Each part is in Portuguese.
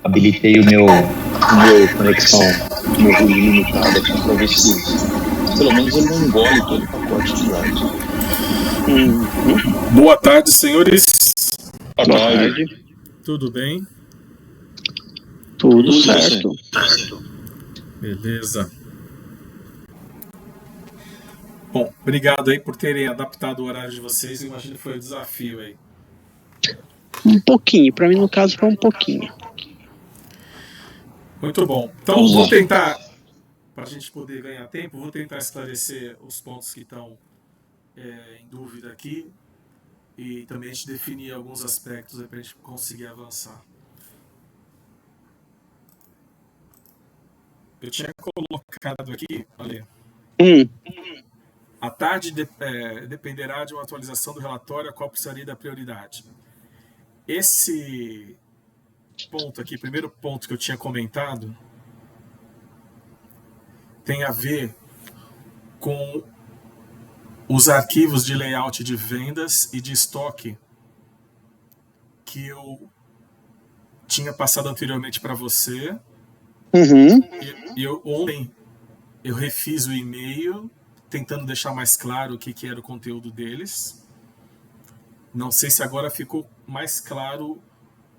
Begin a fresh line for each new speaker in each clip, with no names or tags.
habilitei o meu conexão, o meu ruído limitado aqui para ver se pelo menos ele não engole todo o pacote de dados.
Boa tarde, senhores.
Boa tarde.
Tudo bem?
Tudo certo.
Beleza. Bom, obrigado aí por terem adaptado o horário de vocês. Eu imagino que foi um desafio aí.
Um pouquinho, para mim no caso foi um pouquinho.
Muito bom. Então vou tentar, para a gente poder ganhar tempo, vou tentar esclarecer os pontos que estão em dúvida aqui e também a gente definir alguns aspectos para a gente conseguir avançar. Eu tinha colocado aqui, olha. A tarde dependerá de uma atualização do relatório a qual precisaria da prioridade. Esse ponto aqui, primeiro ponto que eu tinha comentado, tem a ver com os arquivos de layout de vendas e de estoque que eu tinha passado anteriormente para você. Ontem eu refiz o e-mail tentando deixar mais claro o que era o conteúdo deles. Não sei se agora ficou mais claro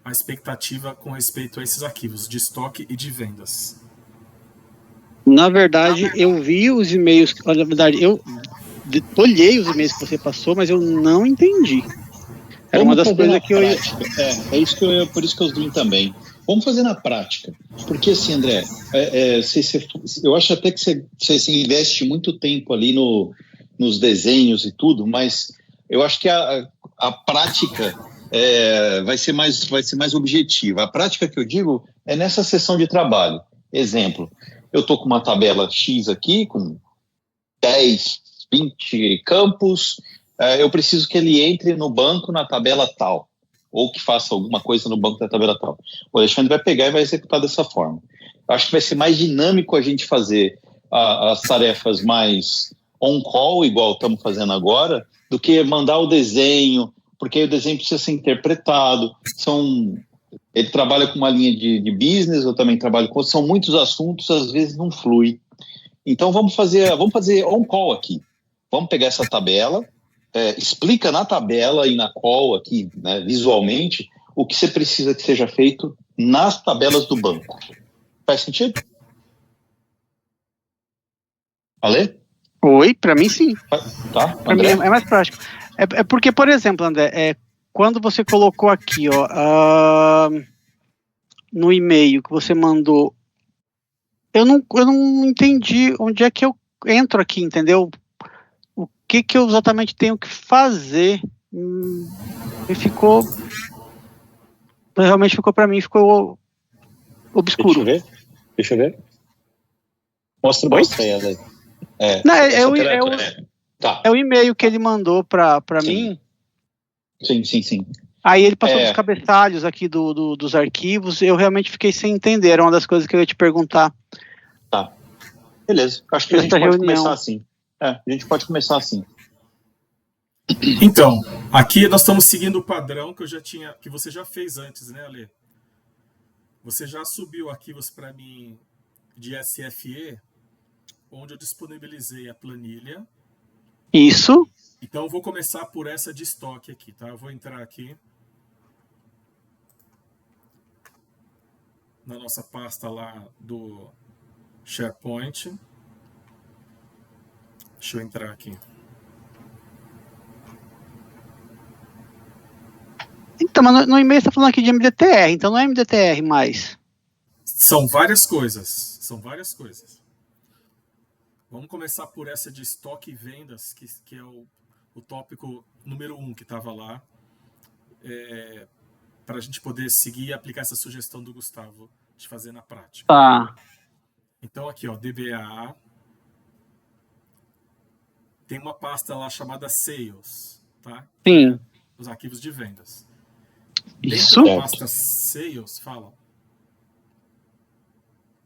a expectativa com respeito a esses arquivos de estoque e de vendas.
Na verdade, eu vi os e-mails, na verdade, eu olhei os e-mails que você passou, mas eu não entendi. Era uma das coisas que eu ia...
Por isso que eu vim também. Vamos fazer na prática. Porque assim, André, eu acho até que você investe muito tempo ali nos desenhos e tudo, mas eu acho que a prática vai ser mais objetiva. A prática que eu digo é nessa sessão de trabalho. Exemplo, eu estou com uma tabela X aqui, com 10, 20 campos, eu preciso que ele entre no banco na tabela tal, ou que faça alguma coisa no banco da tabela tal. O Alexandre vai pegar e vai executar dessa forma. Eu acho que vai ser mais dinâmico a gente fazer as tarefas mais on-call, igual estamos fazendo agora, do que mandar o desenho, porque aí o desenho precisa ser interpretado. Ele trabalha com uma linha de business, eu também trabalho com... São muitos assuntos, às vezes não flui. Então vamos fazer on-call aqui. Vamos pegar essa tabela, explica na tabela e na call aqui, né, visualmente, o que você precisa que seja feito nas tabelas do banco. Faz sentido? Ale?
Oi, para mim sim.
Tá,
para mim é mais prático. É porque, por exemplo, André, quando você colocou aqui, no e-mail que você mandou, eu não entendi onde é que eu entro aqui, entendeu? O que eu exatamente tenho que fazer? Realmente ficou para mim, ficou obscuro.
Deixa eu ver. Mostra aí, Ale.
É o e-mail que ele mandou para mim.
Sim.
Aí ele passou os cabeçalhos aqui dos arquivos, eu realmente fiquei sem entender, era uma das coisas que eu ia te perguntar.
Tá, beleza. Acho que a gente pode começar assim. A gente pode começar assim.
Então, aqui nós estamos seguindo o padrão que você já fez antes, né, Ale? Você já subiu arquivos para mim de SFE, onde eu disponibilizei a planilha.
Isso.
Então eu vou começar por essa de estoque aqui, tá? Eu vou entrar aqui na nossa pasta lá do SharePoint. Deixa eu entrar aqui.
Então, mas no e-mail você está falando aqui de MDTR, então não é MDTR mais.
São várias coisas. Vamos começar por essa de estoque e vendas, que é o tópico número 1 que estava lá, para a gente poder seguir e aplicar essa sugestão do Gustavo de fazer na prática.
Tá.
Então aqui, DBA, tem uma pasta lá chamada Sales, tá?
Sim.
Os arquivos de vendas.
Isso.
Dentro da pasta Sales, fala.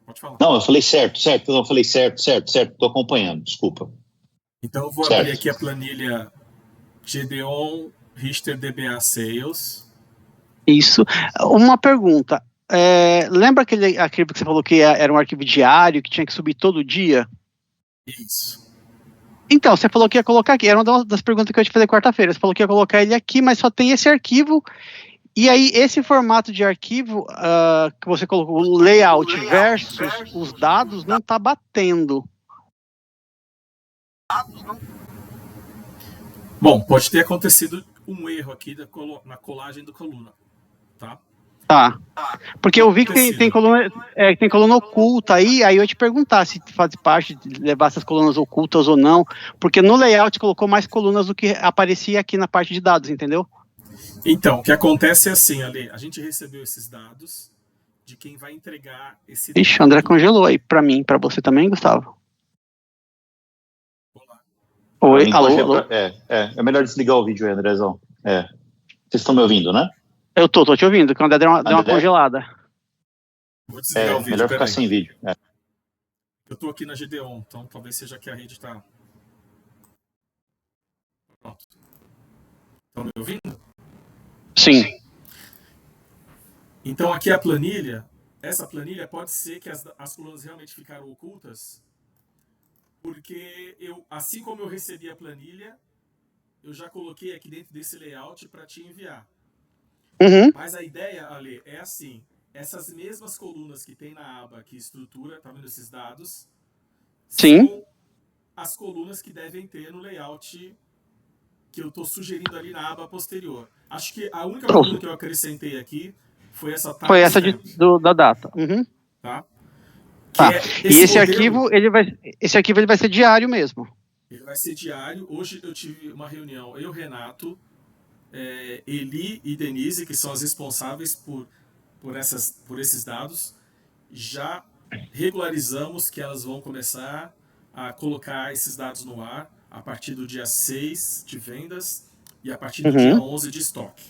Pode falar.
Não, eu falei certo. Tô acompanhando, desculpa.
Então eu vou abrir aqui a planilha Gedeon Richter DBA Sales.
Isso. Uma pergunta. lembra aquele arquivo que você falou que era um arquivo diário, que tinha que subir todo dia?
Isso.
Então, você falou que ia colocar aqui, era uma das perguntas que eu ia te fazer quarta-feira, você falou que ia colocar ele aqui, mas só tem esse arquivo, e aí esse formato de arquivo que você colocou, o layout versus os dados, não está batendo.
Bom, pode ter acontecido um erro aqui na colagem do coluna, tá?
Tá. Porque eu vi que tem coluna oculta aí eu ia te perguntar se faz parte de levar essas colunas ocultas ou não, porque no layout colocou mais colunas do que aparecia aqui na parte de dados, entendeu?
Então, o que acontece é assim, Ale, a gente recebeu esses dados de quem vai entregar esse dado.
Ixi, o André congelou aí pra mim, pra você também, Gustavo?
Olá.
Oi, alô?
É melhor desligar o vídeo aí, Andrezão. Vocês estão me ouvindo, né?
Eu tô te ouvindo, que o André deu uma congelada.
Vou desligar o vídeo,
melhor ficar sem vídeo.
Eu tô aqui na GDON, então talvez seja que a rede tá... Pronto. Estão me ouvindo?
Sim.
Então aqui a planilha, essa planilha pode ser que as colunas realmente ficaram ocultas, porque assim como eu recebi a planilha, eu já coloquei aqui dentro desse layout para te enviar.
Uhum.
Mas a ideia, Ale, é assim, essas mesmas colunas que tem na aba que estrutura, tá vendo esses dados?
Sim.
São as colunas que devem ter no layout que eu estou sugerindo ali na aba posterior. Acho que a única coluna que eu acrescentei aqui foi essa
timestamp. Foi essa da data. Uhum.
Tá?
E esse arquivo, ele vai ser diário mesmo.
Ele vai ser diário. Hoje eu tive uma reunião, eu, Renato, Eli e Denise, que são as responsáveis por esses dados, já regularizamos que elas vão começar a colocar esses dados no ar a partir do dia 6 de vendas e a partir do dia 11 de estoque.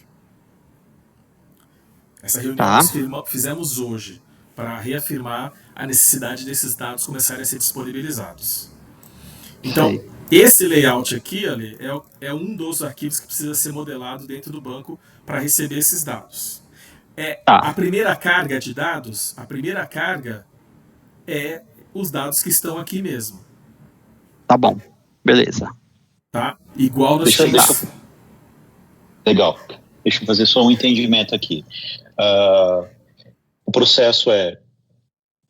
Essa reunião nós fizemos hoje para reafirmar a necessidade desses dados começarem a ser disponibilizados. Então, esse layout aqui, Ali, é um dos arquivos que precisa ser modelado dentro do banco para receber esses dados. A primeira carga de dados, é os dados que estão aqui mesmo.
Tá bom, beleza.
Tá? Igual nós tínhamos...
Legal. Deixa eu fazer só um entendimento aqui. O processo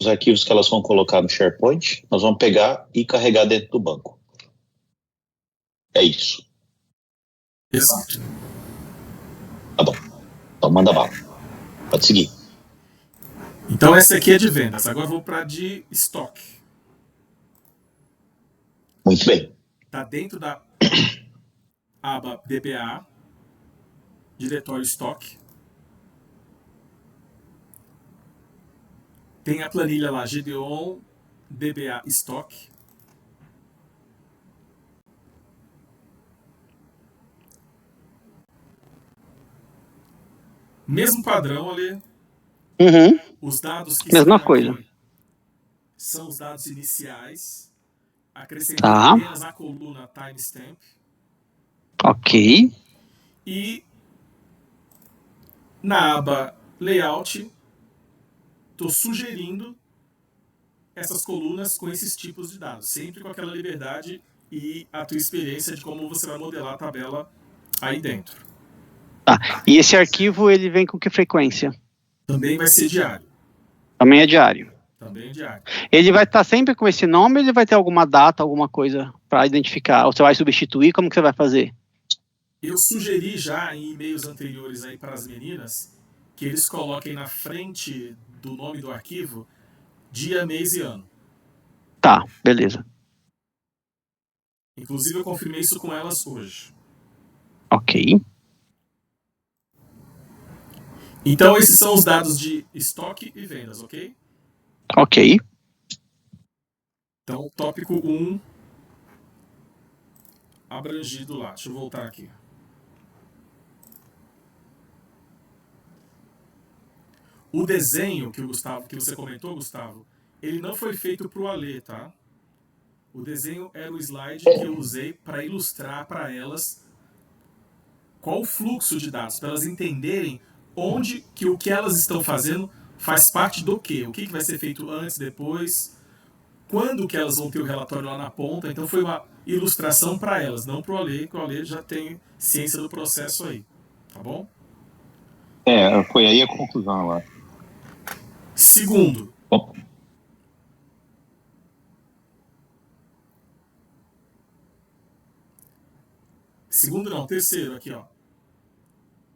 os arquivos que elas vão colocar no SharePoint, nós vamos pegar e carregar dentro do banco. É isso.
Exato.
Tá bom. Então manda bala. Pode seguir.
Então essa aqui é de vendas. Agora eu vou para de estoque.
Muito bem.
Está dentro da aba DBA, diretório estoque. Tem a planilha lá, GDON, DBA estoque. Mesmo padrão ali.
Uhum.
Os dados que
mesma
estão
coisa
aqui são os dados iniciais, acrescentando apenas a coluna timestamp.
Ok.
E na aba layout, estou sugerindo essas colunas com esses tipos de dados, sempre com aquela liberdade e a tua experiência de como você vai modelar a tabela aí dentro.
E esse arquivo, ele vem com que frequência?
Também vai ser diário.
Também é diário?
Também é diário.
Ele vai estar sempre com esse nome ou ele vai ter alguma data, alguma coisa para identificar? Ou você vai substituir? Como que você vai fazer?
Eu sugeri já em e-mails anteriores aí para as meninas que eles coloquem na frente do nome do arquivo dia, mês e ano.
Tá, beleza.
Inclusive eu confirmei isso com elas hoje.
Ok.
Então esses são os dados de estoque e vendas, ok?
Ok.
Então tópico 1 abrangido lá. Deixa eu voltar aqui. O desenho que você comentou, Gustavo, ele não foi feito para o Alê, tá? O desenho era o slide que eu usei para ilustrar para elas qual o fluxo de dados, para elas entenderem onde que o que elas estão fazendo faz parte do quê? O que vai ser feito antes, depois, quando que elas vão ter o relatório lá na ponta. Então foi uma ilustração para elas, não para o Ale, que o Ale já tem ciência do processo aí, tá bom?
Foi aí a conclusão lá.
Segundo, terceiro aqui, ó.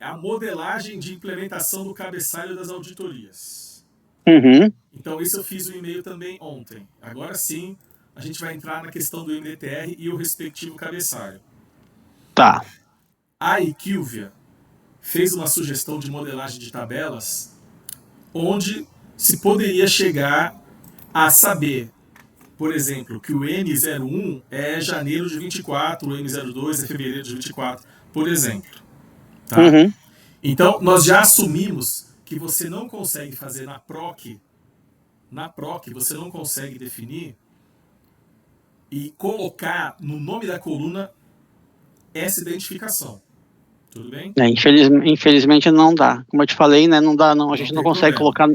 A modelagem de implementação do cabeçalho das auditorias.
Uhum.
Então, isso eu fiz o e-mail também ontem. Agora sim, a gente vai entrar na questão do MDTR e o respectivo cabeçalho.
Tá.
A Equilvia fez uma sugestão de modelagem de tabelas onde se poderia chegar a saber, por exemplo, que o M01 é janeiro de 24, o M02 é fevereiro de 24, por exemplo. Tá?
Uhum.
Então, nós já assumimos que você não consegue fazer na PROC, você não consegue definir e colocar no nome da coluna essa identificação. Tudo bem?
Infelizmente não dá. Como eu te falei, né? Não dá, não. A gente não consegue colocar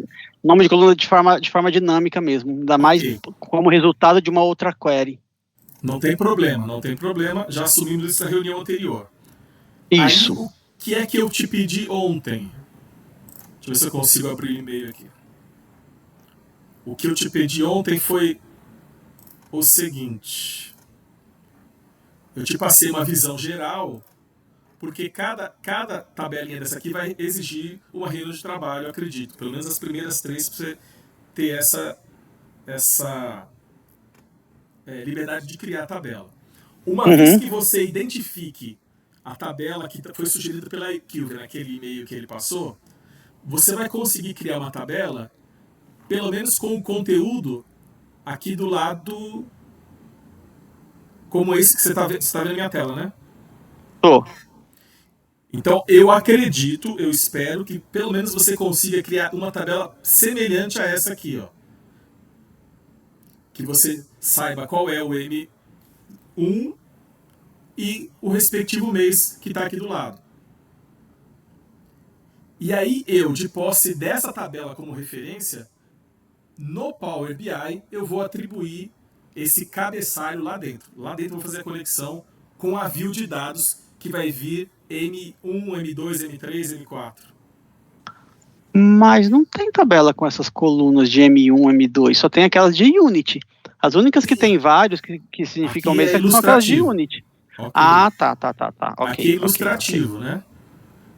nome de coluna de forma dinâmica mesmo. Ainda mais como resultado de uma outra query.
Não tem problema. Já assumimos isso na reunião anterior.
Isso.
Aí, o que é que eu te pedi ontem? Deixa eu ver se eu consigo abrir o e-mail aqui. O que eu te pedi ontem foi o seguinte. Eu te passei uma visão geral, porque cada tabelinha dessa aqui vai exigir uma reunião de trabalho, eu acredito. Pelo menos as primeiras 3 para você ter essa liberdade de criar a tabela. Uma vez que você identifique a tabela que foi sugerida pela Equilvia, naquele e-mail que ele passou, você vai conseguir criar uma tabela, pelo menos com o conteúdo aqui do lado, como esse que você está vendo na minha tela, né?
Tô.
Então, eu acredito, eu espero que pelo menos você consiga criar uma tabela semelhante a essa aqui, ó. Que você saiba qual é o M1 e o respectivo mês que está aqui do lado. E aí eu, de posse dessa tabela como referência, no Power BI eu vou atribuir esse cabeçalho lá dentro. Lá dentro eu vou fazer a conexão com a view de dados que vai vir M1, M2, M3, M4.
Mas não tem tabela com essas colunas de M1, M2, só tem aquelas de Unity. As únicas que tem vários que significam mês são aquelas de Unity.
Okay.
Ah, tá. Okay,
aqui é ilustrativo, né?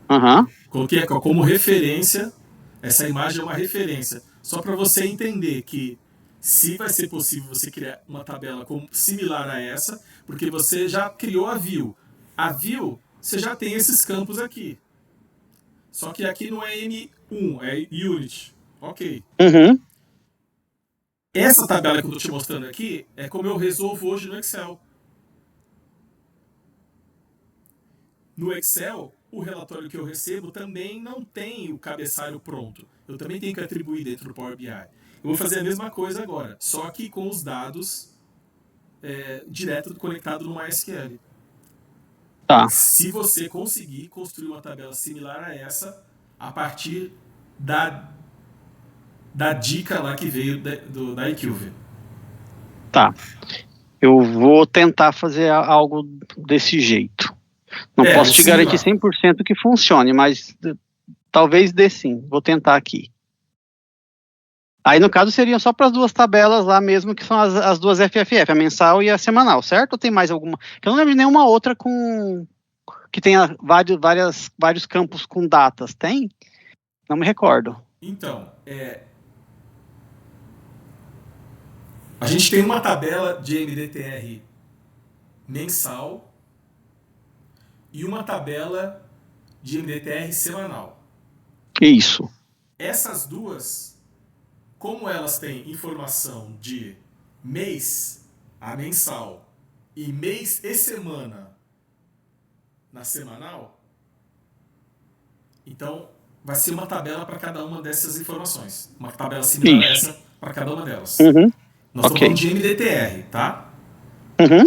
Uhum.
Coloquei como referência, essa imagem é uma referência. Só para você entender que se vai ser possível você criar uma tabela similar a essa, porque você já criou a view. A view, você já tem esses campos aqui. Só que aqui não é M1, é Unity. Ok.
Uhum.
Essa tabela que eu estou te mostrando aqui é como eu resolvo hoje no Excel. No Excel, o relatório que eu recebo também não tem o cabeçalho pronto. Eu também tenho que atribuir dentro do Power BI. Eu vou fazer a mesma coisa agora, só que com os dados direto conectado no MySQL.
Tá.
Se você conseguir construir uma tabela similar a essa, a partir da dica lá que veio da Equilvia.
Tá. Eu vou tentar fazer algo desse jeito. Não posso te garantir 100% que funcione, mas talvez dê sim. Vou tentar aqui. Aí, no caso, seriam só para as duas tabelas lá mesmo, que são as duas FFF, a mensal e a semanal, certo? Ou tem mais alguma? Eu não lembro de nenhuma outra que tenha vários campos com datas. Tem? Não me recordo.
Então, a gente tem uma tabela de MDTR mensal e uma tabela de MDTR semanal.
Isso.
Essas duas, como elas têm informação de mês a mensal e mês e semana na semanal, então vai ser uma tabela para cada uma dessas informações. Uma tabela similar a essa para cada uma delas.
Uhum.
Nós estamos falando de MDTR, tá?
Uhum.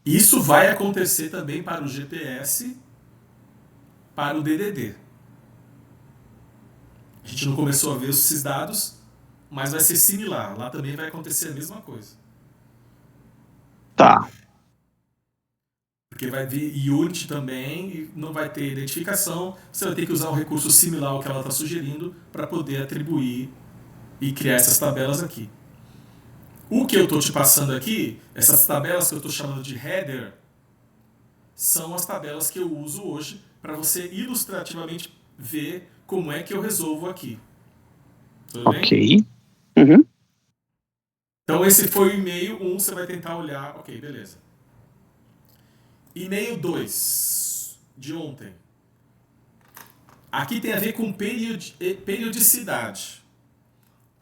Isso vai acontecer também para o GPS, para o DDD. A gente não começou a ver esses dados, mas vai ser similar. Lá também vai acontecer a mesma coisa.
Tá.
Porque vai vir Unity também e não vai ter identificação. Você vai ter que usar um recurso similar ao que ela está sugerindo para poder atribuir e criar essas tabelas aqui. O que eu estou te passando aqui, essas tabelas que eu estou chamando de header, são as tabelas que eu uso hoje para você ilustrativamente ver como é que eu resolvo aqui. Tudo bem?
Ok. Uhum.
Então esse foi o e-mail 1, você vai tentar olhar. Ok, beleza. E-mail 2, de ontem. Aqui tem a ver com periodicidade.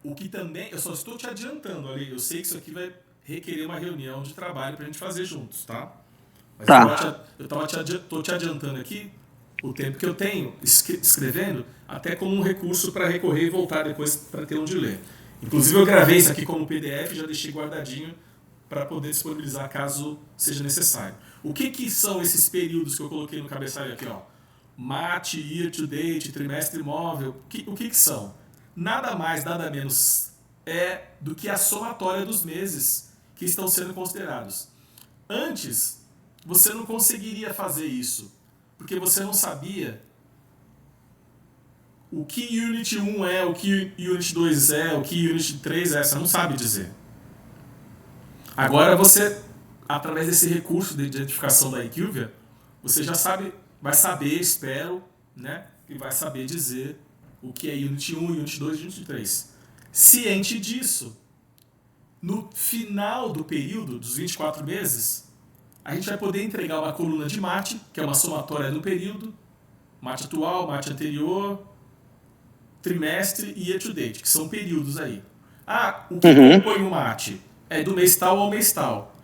O que também, eu só estou te adiantando ali, eu sei que isso aqui vai requerer uma reunião de trabalho para a gente fazer juntos, tá? Mas
Tá.
eu estou te adiantando aqui o tempo que eu tenho escrevendo, até como um recurso para recorrer e voltar depois para ter onde ler. Inclusive eu gravei isso aqui como PDF, já deixei guardadinho para poder disponibilizar caso seja necessário. O que são esses períodos que eu coloquei no cabeçalho aqui, ó? MAT, Year to Date, trimestre móvel, o que são? Nada mais, nada menos é do que a somatória dos meses que estão sendo considerados. Antes, você não conseguiria fazer isso, porque você não sabia o que Unit 1 é, o que Unit 2 é, o que Unit 3 é, você não sabe dizer. Agora você, através desse recurso de identificação da IQVIA, você já sabe, vai saber, espero, né, e vai saber dizer o que é Unit 1, Unit 2 e Unit 3. Ciente disso, no final do período, dos 24 meses, a gente vai poder entregar uma coluna de MAT, que é uma somatória do período, MAT atual, MAT anterior, trimestre e year to date, que são períodos aí. Ah, o que compõe o MAT? É do mês tal ao mês tal.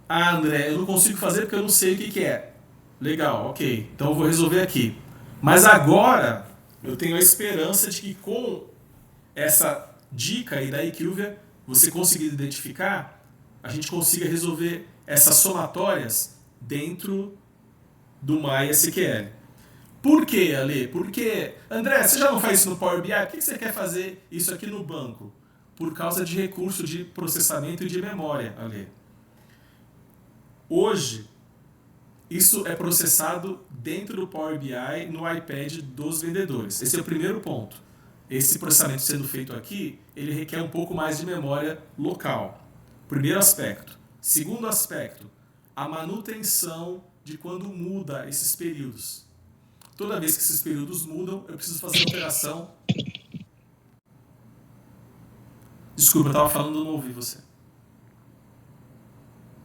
Ah, André, eu não consigo fazer porque eu não sei o que é. Legal, ok. Então eu vou resolver aqui. Mas agora eu tenho a esperança de que com essa dica aí da IQVIA, você conseguir identificar, a gente consiga resolver essas somatórias dentro do MySQL. Por quê, Ale? Porque, André, você já não faz isso no Power BI? Por que você quer fazer isso aqui no banco? Por causa de recurso de processamento e de memória, Ale. Hoje, isso é processado dentro do Power BI no iPad dos vendedores. Esse é o primeiro ponto. Esse processamento sendo feito aqui, ele requer um pouco mais de memória local. Primeiro aspecto. Segundo aspecto, a manutenção de quando muda esses períodos. Toda vez que esses períodos mudam, eu preciso fazer uma operação. Desculpa, eu estava falando, não ouvi você.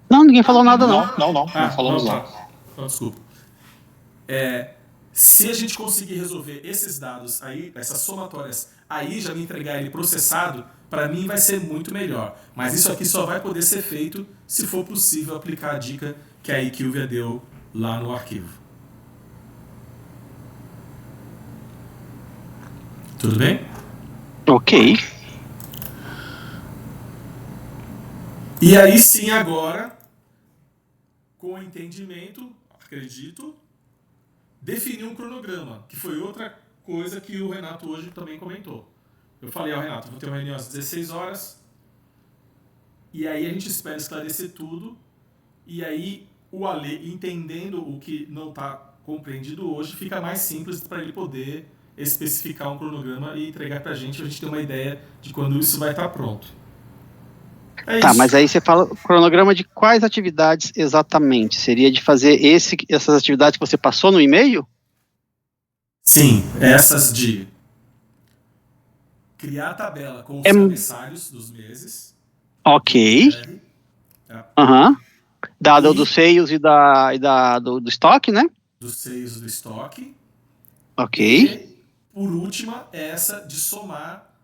Não, ninguém falou nada, não.
Não falamos não.
Então, desculpa. Se a gente conseguir resolver esses dados aí, essas somatórias, aí já me entregar ele processado, para mim vai ser muito melhor. Mas isso aqui só vai poder ser feito se for possível aplicar a dica que a IQVIA deu lá no arquivo. Tudo bem?
Ok.
E aí sim, agora, com o entendimento, acredito, definir um cronograma, que foi outra coisa que o Renato hoje também comentou. Eu falei ao Renato, vou ter uma reunião às 16 horas, e aí a gente espera esclarecer tudo, e aí o Ale, entendendo o que não está compreendido hoje, fica mais simples para ele poder especificar um cronograma e entregar para a gente ter uma ideia de quando isso vai estar pronto.
Tá, mas aí você fala cronograma de quais atividades exatamente? Seria de fazer essas atividades que você passou no e-mail?
Sim, essas de criar a tabela com os cabeçalhos dos meses.
Ok. Dado dos seios e do estoque, né?
Dos seios do estoque.
Ok.
E, por última, essa de somar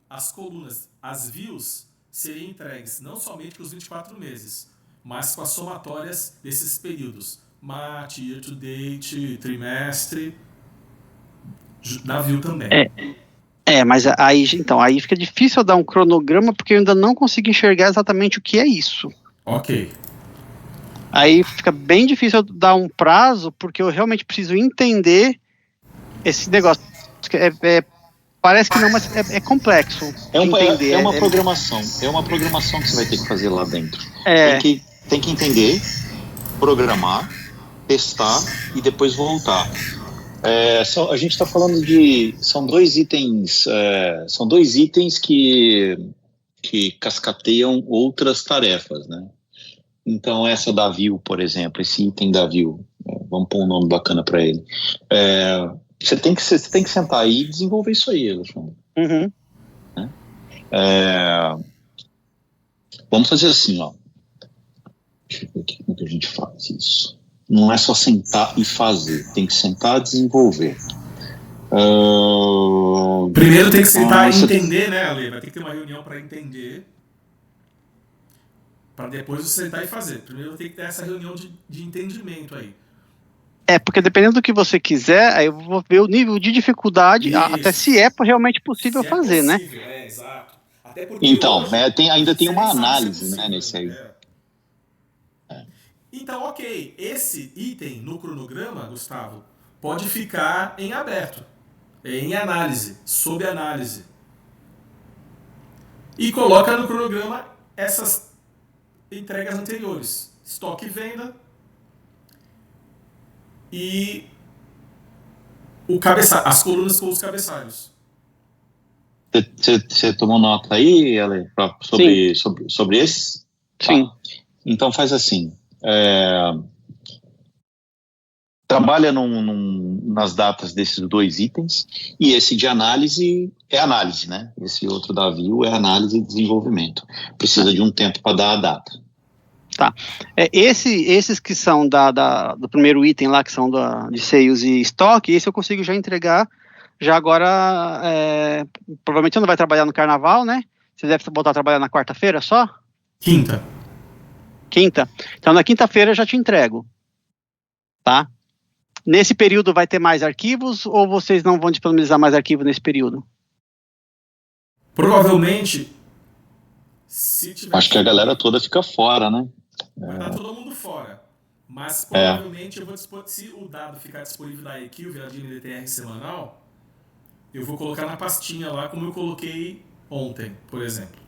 as colunas. As views seriam entregues não somente com os 24 meses, mas com as somatórias desses períodos. MAT, Year to Date, trimestre, da view também.
Mas aí fica difícil eu dar um cronograma porque eu ainda não consigo enxergar exatamente o que é isso.
Ok.
Aí fica bem difícil eu dar um prazo porque eu realmente preciso entender esse negócio. Parece que não, mas é complexo de entender.
É uma programação. É uma programação que você vai ter que fazer lá dentro.
É.
Tem que entender, programar, testar e depois voltar. A gente está falando são dois itens que cascateiam outras tarefas, né? Então essa da view, por exemplo, esse item da view, vamos pôr um nome bacana para ele. Você tem que sentar aí e desenvolver isso aí, Alexandre.
Uhum.
Vamos fazer assim, ó. Deixa eu ver aqui como que a gente faz isso. Não é só sentar e fazer, tem que sentar e desenvolver.
Primeiro tem que sentar e entender, né, Ale? Vai ter que ter uma reunião para entender, para depois você sentar e fazer. Primeiro tem que ter essa reunião de entendimento aí.
Porque dependendo do que você quiser, aí eu vou ver o nível de dificuldade, até se é realmente possível fazer, né?
Exato. Até porque
então,
hoje,
ainda tem uma análise, né, nesse aí.
Então, ok, esse item no cronograma, Gustavo, pode ficar em aberto, em análise, sob análise. E coloca no cronograma essas entregas anteriores, estoque e venda e as colunas com os cabeçalhos.
Você tomou nota aí, Ale, sobre esse?
Sim.
Tá. Então faz assim. Trabalha nas datas desses dois itens, e esse de análise é análise, né? Esse outro da view é análise e desenvolvimento. Precisa de um tempo para dar a data.
Tá. Esses que são do primeiro item lá, que são de sales e estoque, esse eu consigo já entregar. Já agora, provavelmente você não vai trabalhar no carnaval, né? Você deve voltar a trabalhar na quarta-feira só?
Quinta.
Então, na quinta-feira eu já te entrego. Tá? Nesse período vai ter mais arquivos ou vocês não vão disponibilizar mais arquivos nesse período?
Provavelmente, se tiver...
Acho que a galera toda fica fora, né?
Vai estar todo mundo fora. Mas provavelmente se o dado ficar disponível da Equivia, de NDTR semanal, eu vou colocar na pastinha lá, como eu coloquei ontem, por exemplo.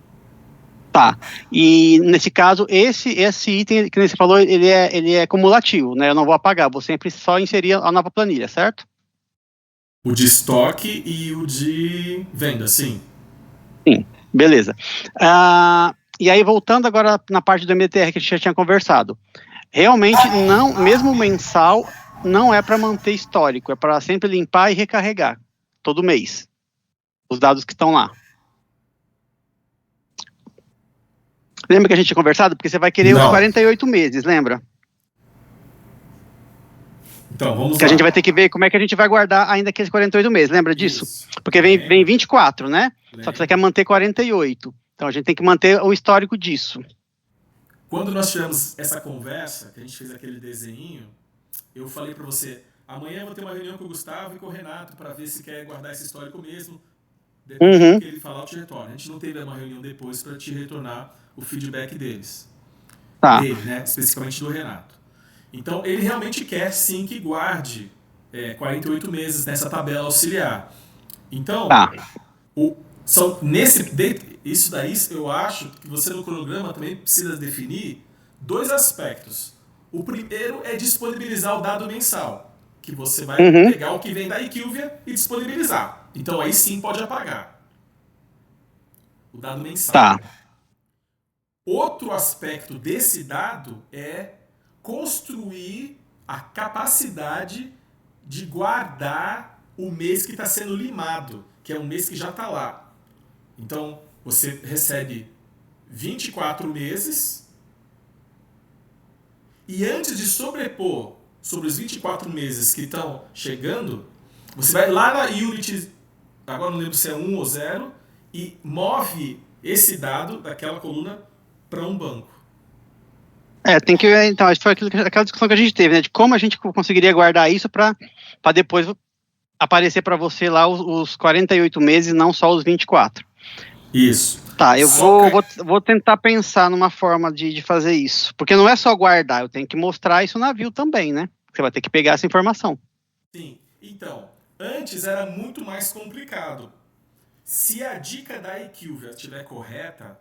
Tá. E nesse caso, esse item que você falou, ele é cumulativo, né? Eu não vou apagar, vou sempre só inserir a nova planilha, certo?
O de estoque e o de venda, sim.
Sim, beleza. E aí, voltando agora na parte do MDTR que a gente já tinha conversado. Realmente, não, mesmo mensal, não é para manter histórico, é para sempre limpar e recarregar, todo mês, os dados que estão lá. Lembra que a gente tinha conversado? Porque você vai querer os 48 meses, lembra?
Então, vamos lá.
Que a gente vai ter que ver como é que a gente vai guardar ainda aqueles 48 meses, lembra disso? Isso. Porque vem 24, né? Só que você quer manter 48. Então a gente tem que manter o histórico disso.
Quando nós tivemos essa conversa, que a gente fez aquele desenho, eu falei para você, amanhã eu vou ter uma reunião com o Gustavo e com o Renato para ver se quer guardar esse histórico mesmo. Depois do que ele falar, eu te retorno. A gente não teve uma reunião depois para te retornar o feedback deles.
Tá.
Dele, né? Especificamente do Renato. Então, ele realmente quer sim que guarde 48 meses nessa tabela auxiliar. Então, isso daí eu acho que você no cronograma também precisa definir dois aspectos. O primeiro é disponibilizar o dado mensal, que você vai pegar o que vem da Equivia e disponibilizar. Então aí sim pode apagar o dado mensal.
Tá.
Outro aspecto desse dado é construir a capacidade de guardar o mês que está sendo limado, que é um mês que já está lá. Então, você recebe 24 meses e antes de sobrepor sobre os 24 meses que estão chegando, você vai lá na Unity, agora não lembro se é 1 ou 0, e move esse dado daquela coluna para um banco.
Tem que ver, então, foi aquela discussão que a gente teve, né, de como a gente conseguiria guardar isso para depois aparecer para você lá os 48 meses, não só os 24.
Isso.
Tá, eu vou tentar pensar numa forma de fazer isso, porque não é só guardar, eu tenho que mostrar isso na view também, né? Você vai ter que pegar essa informação.
Sim, então, antes era muito mais complicado. Se a dica da IQVIA estiver correta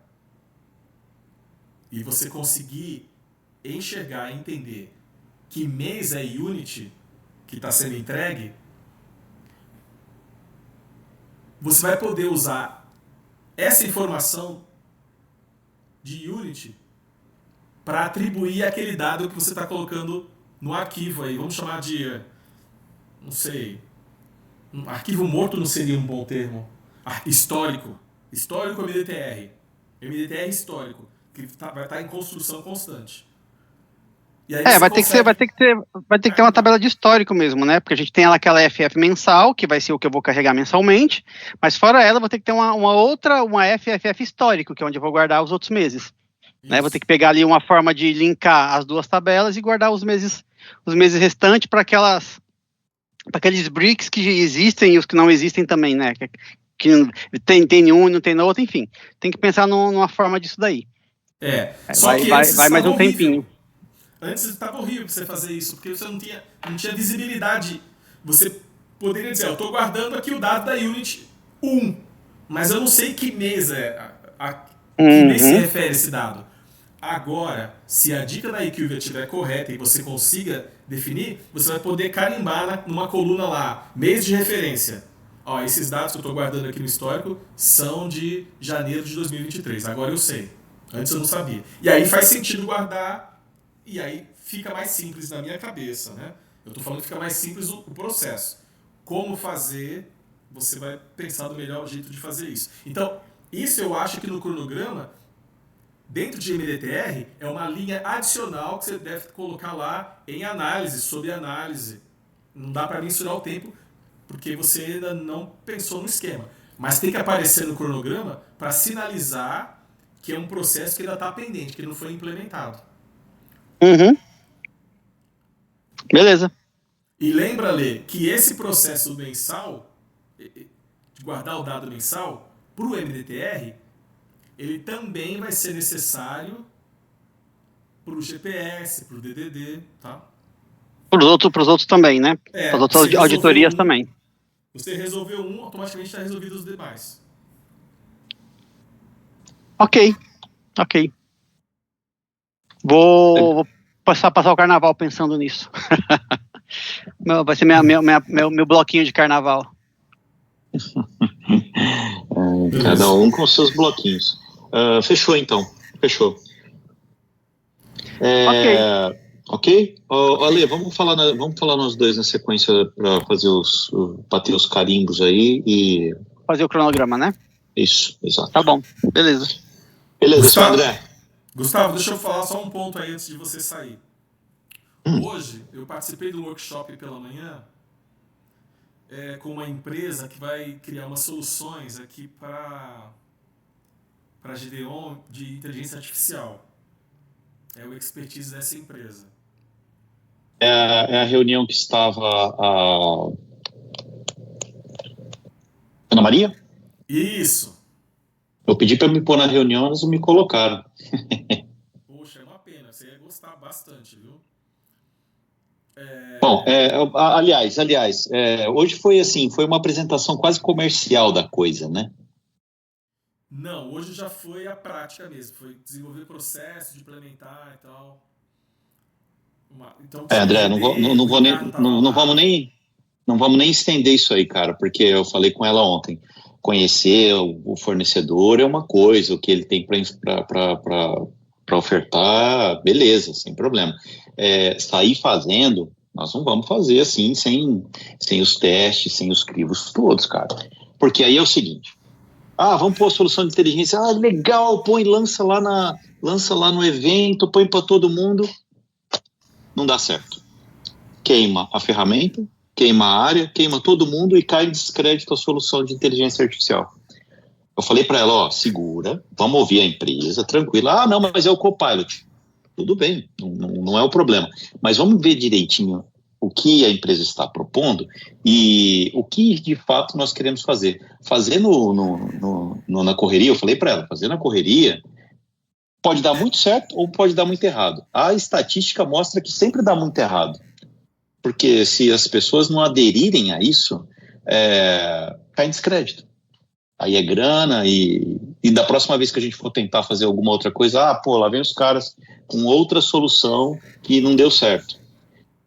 e você conseguir enxergar e entender que mês é Unity que está sendo entregue, você vai poder usar essa informação de Unity para atribuir aquele dado que você está colocando no arquivo aí. Vamos chamar de, não sei, um arquivo morto não seria um bom termo. Histórico. Histórico MDTR. MDTR histórico, que vai estar em construção constante. E aí
vai ter que ter uma tabela de histórico mesmo, né? Porque a gente tem aquela FF mensal, que vai ser o que eu vou carregar mensalmente, mas fora ela, eu vou ter que ter uma FFF histórico, que é onde eu vou guardar os outros meses. Né? Vou ter que pegar ali uma forma de linkar as duas tabelas e guardar os meses restantes para aqueles bricks que existem e os que não existem também, né? Que tem um e não tem no outro, enfim. Tem que pensar numa forma disso daí.
Só que
vai mais um tempinho.
Antes estava horrível você fazer isso, porque você não tinha visibilidade. Você poderia dizer, eu estou guardando aqui o dado da Unity 1, mas eu não sei que mês que mês se refere esse dado. Agora, se a dica da IQVIA estiver correta e você consiga definir, você vai poder carimbar numa coluna lá, mês de referência. Ó, esses dados que eu estou guardando aqui no histórico são de janeiro de 2023. Agora eu sei. Antes eu não sabia. E aí faz sentido guardar, e aí fica mais simples na minha cabeça, né? Eu estou falando que fica mais simples o processo. Como fazer, você vai pensar no melhor jeito de fazer isso. Então, isso eu acho que no cronograma, dentro de MDTR, é uma linha adicional que você deve colocar lá em análise, sob análise. Não dá para mensurar o tempo, porque você ainda não pensou no esquema. Mas tem que aparecer no cronograma para sinalizar que é um processo que ainda está pendente, que não foi implementado.
Beleza.
E lembra, Lê, que esse processo mensal, de guardar o dado mensal, para o MDTR, ele também vai ser necessário para o GPS, para o DDD, tá?
Para os outros também, né? Para as outras auditorias também.
Você resolveu um, automaticamente está resolvido os demais.
Ok. Vou passar o carnaval pensando nisso. Vai ser meu bloquinho de carnaval.
Cada um com seus bloquinhos. Fechou, então. Fechou. Ok? Ale, vamos falar nós dois na sequência para fazer bater os carimbos aí e...
Fazer o cronograma, né?
Isso, exato.
Tá bom, beleza.
Gustavo, André.
Gustavo, deixa eu falar só um ponto aí antes de você sair. Hoje, eu participei do workshop pela manhã com uma empresa que vai criar umas soluções aqui para Gideon de inteligência artificial. É o expertise dessa empresa.
É a reunião que estava a Ana Maria?
Isso.
Eu pedi para me pôr na reunião, eles me colocaram.
Poxa, é uma pena. Você ia gostar bastante, viu?
Bom, aliás, hoje foi uma apresentação quase comercial da coisa, né?
Não, hoje já foi a prática mesmo. Foi desenvolver processo, de implementar e tal. Então,
André, não vamos nem estender isso aí, cara, porque eu falei com ela ontem. Conhecer o fornecedor é uma coisa, o que ele tem para ofertar, beleza, sem problema. Sair fazendo, nós não vamos fazer assim, sem os testes, sem os crivos todos, cara. Porque aí é o seguinte, vamos pôr a solução de inteligência, legal, lança lá no evento, põe para todo mundo, não dá certo. Queima a ferramenta, queima a área, queima todo mundo e cai em descrédito a solução de inteligência artificial. Eu falei para ela, segura, vamos ouvir a empresa, tranquila. Não, mas é o Copilot. Tudo bem, não é o problema. Mas vamos ver direitinho o que a empresa está propondo e o que de fato nós queremos fazer. Fazer na correria, eu falei para ela, fazer na correria pode dar muito certo ou pode dar muito errado. A estatística mostra que sempre dá muito errado. Porque se as pessoas não aderirem a isso, cai em descrédito. Aí é grana e da próxima vez que a gente for tentar fazer alguma outra coisa, lá vem os caras com outra solução que não deu certo.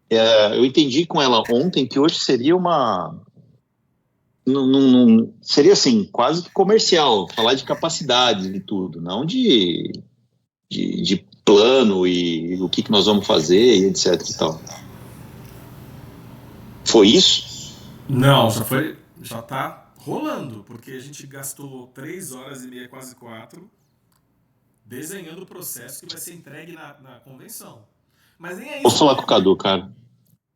Eu entendi com ela ontem que hoje seria seria assim, quase que comercial, falar de capacidade e tudo, não de plano e o que nós vamos fazer e etc e tal. Foi isso?
Não, já tá rolando, porque a gente gastou 3 horas e meia, quase 4, desenhando o processo que vai ser entregue na convenção. Mas nem é isso.
Vou falar com o Cadu, cara.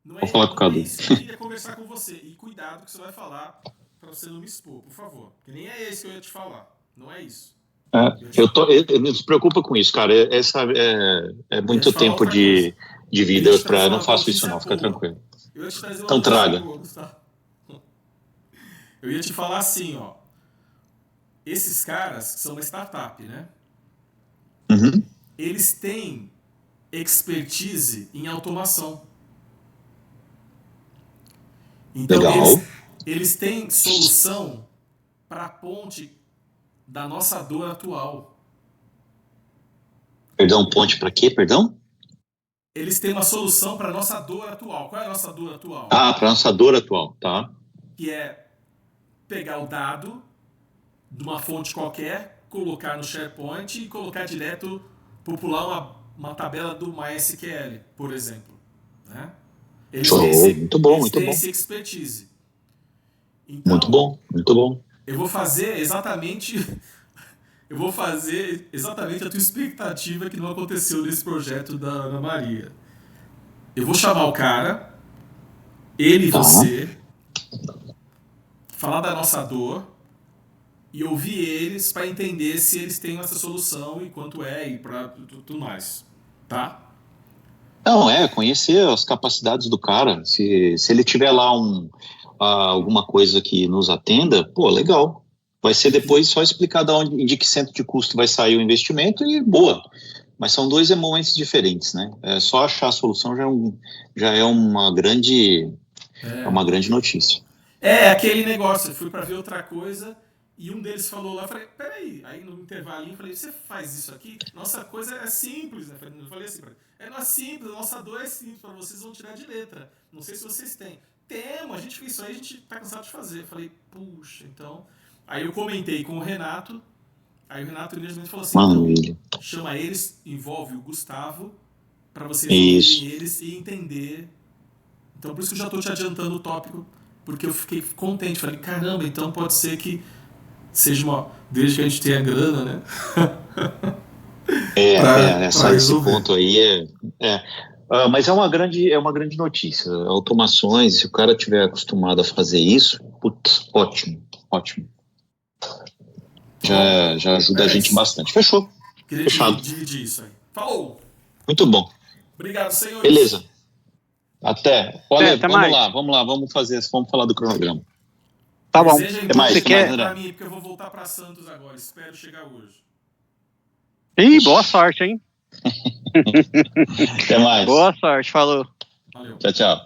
Vou falar com o Cadu.
É isso que eu queria conversar com você. E cuidado que você vai falar pra você não me expor, por favor. Que nem é esse que eu ia te falar. Não é isso.
Não se preocupa com isso, cara. É muito tempo de vida eu não faço isso não, fica tranquilo.
Eu ia te trazer uma
Então traga.
boa, tá? Eu ia te falar assim, ó. Esses caras são uma startup, né?
Uhum.
Eles têm expertise em automação. Então eles têm solução para a ponte da nossa dor atual.
Perdão, ponte para quê, perdão?
Eles têm uma solução para a nossa dor atual. Qual é a nossa dor atual?
Para a nossa dor atual, tá.
Que é pegar o dado de uma fonte qualquer, colocar no SharePoint e colocar direto, popular uma tabela do MySQL, por exemplo. Né? Eles têm esse expertise. Então,
muito bom.
Eu vou fazer exatamente a tua expectativa que não aconteceu nesse projeto da Ana Maria. Eu vou chamar o cara, ele e você, falar da nossa dor e ouvir eles para entender se eles têm essa solução e quanto é e para tudo mais, tá?
Não, conhecer as capacidades do cara. Se ele tiver lá alguma coisa que nos atenda, legal. Vai ser depois só explicar de que centro de custo vai sair o investimento e boa. Mas são dois momentos diferentes, né? Só achar a solução já é uma grande notícia.
Aquele negócio, eu fui para ver outra coisa e um deles falou lá, eu falei, peraí, aí no intervalinho eu falei, você faz isso aqui? Nossa coisa é simples, né? Eu falei assim, não é simples, a nossa dor é simples, para vocês vão tirar de letra. Não sei se vocês têm. Temos, a gente fez isso aí, a gente tá cansado de fazer. Eu falei, puxa, então... Aí eu comentei com o Renato, aí o Renato imediatamente falou assim, então, chama eles, envolve o Gustavo, para vocês ouvirem eles e entender. Então por isso que eu já tô te adiantando o tópico, porque eu fiquei contente, falei, caramba, então pode ser que seja desde que a gente tenha grana, né?
Esse ponto aí mas é uma grande notícia. Automações, se o cara estiver acostumado a fazer isso, putz, ótimo. Já ajuda a gente bastante. Fechou. Fechado.
Dividir isso aí. Falou!
Muito bom.
Obrigado, senhores.
Beleza. Até. Vamos lá, vamos falar do cronograma.
Tá bom.
Você quer para mim, porque eu vou voltar para Santos agora. Espero chegar hoje.
Ih, boa sorte, hein?
Até mais.
Boa sorte, falou.
Valeu.
Tchau.